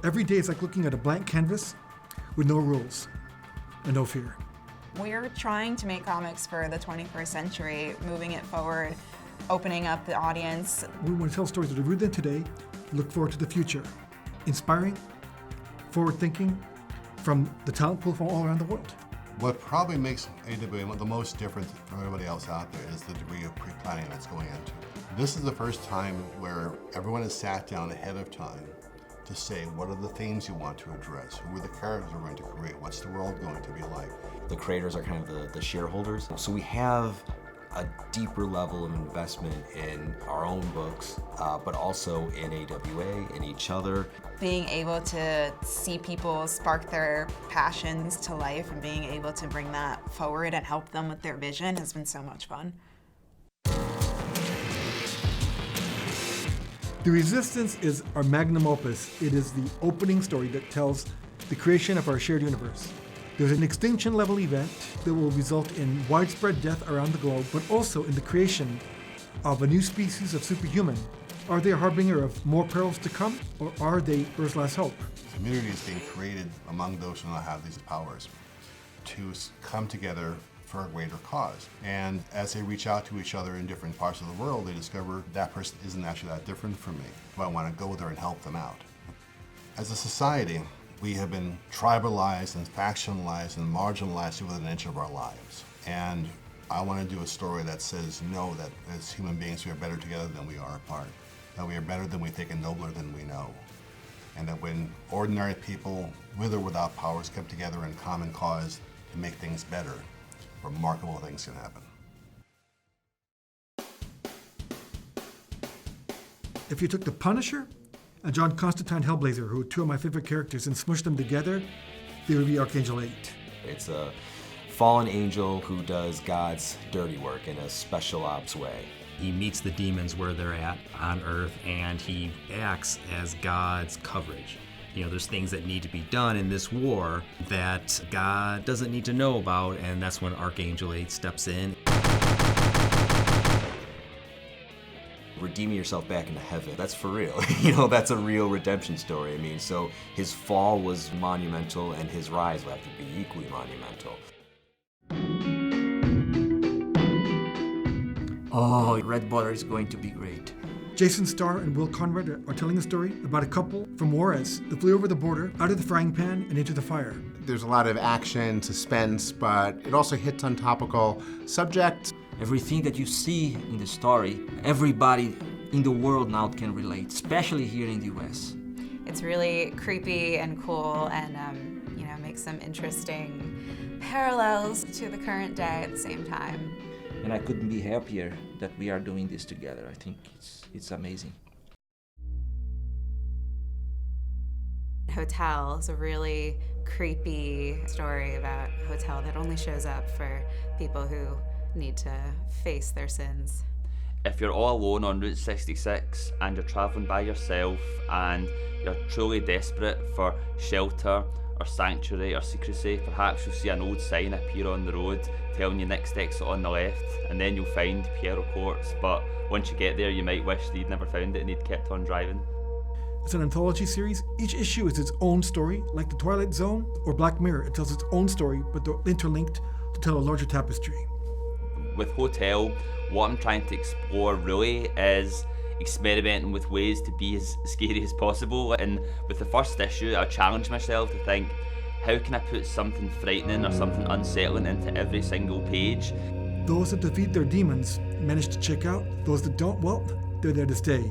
Every day is like looking at a blank canvas with no rules and no fear. We're trying to make comics for the 21st century, moving it forward, opening up the audience. We want to tell stories that are rooted in today, look forward to the future. Inspiring, forward-thinking, from the talent pool from all around the world. What probably makes AWA the most different from everybody else out there is the degree of pre-planning that's going into it. This is the first time where everyone has sat down ahead of time to say, what are the themes you want to address? Who are the characters we're going to create? What's the world going to be like? The creators are kind of the shareholders. So we have a deeper level of investment in our own books, but also in AWA, in each other. Being able to see people spark their passions to life and being able to bring that forward and help them with their vision has been so much fun. The Resistance is our magnum opus. It is the opening story that tells the creation of our shared universe. There's an extinction-level event that will result in widespread death around the globe, but also in the creation of a new species of superhuman. Are they a harbinger of more perils to come, or are they Earth's last hope? Community is being created among those who now have these powers to come together for a greater cause. And as they reach out to each other in different parts of the world, they discover that person isn't actually that different from me, but I want to go there and help them out. As a society, we have been tribalized and factionalized and marginalized within an inch of our lives. And I want to do a story that says, no, that as human beings, we are better together than we are apart. That we are better than we think and nobler than we know. And that when ordinary people, with or without powers, come together in common cause to make things better, remarkable things can happen. If you took The Punisher and John Constantine Hellblazer, who are two of my favorite characters, and smushed them together, they would be Archangel 8. It's a fallen angel who does God's dirty work in a special ops way. He meets the demons where they're at on Earth, and he acts as God's coverage. You know, there's things that need to be done in this war that God doesn't need to know about, and that's when Archangel 8 steps in. Redeeming yourself back into heaven, that's for real. You know, that's a real redemption story. I mean, so his fall was monumental, and his rise will have to be equally monumental. Oh, Red Border is going to be great. Jason Starr and Will Conrad are telling a story about a couple from Juarez that flew over the border, out of the frying pan and into the fire. There's a lot of action, suspense, but it also hits on topical subjects. Everything that you see in the story, everybody in the world now can relate, especially here in the US. It's really creepy and cool and you know, makes some interesting parallels to the current day at the same time. And I couldn't be happier that we are doing this together. I think it's amazing. Hotell is a really creepy story about a hotel that only shows up for people who need to face their sins. If you're all alone on Route 66 and you're travelling by yourself and you're truly desperate for shelter or sanctuary or secrecy, perhaps you'll see an old sign appear on the road telling you next exit on the left, and then you'll find Piero Courts, but once you get there you might wish that you'd never found it and you'd kept on driving. It's an anthology series. Each issue is its own story, like The Twilight Zone or Black Mirror. It tells its own story, but they're interlinked to tell a larger tapestry. With Hotell, what I'm trying to explore really is experimenting with ways to be as scary as possible. And with the first issue, I challenged myself to think, how can I put something frightening or something unsettling into every single page? Those that defeat their demons manage to check out. Those that don't, well, they're there to stay.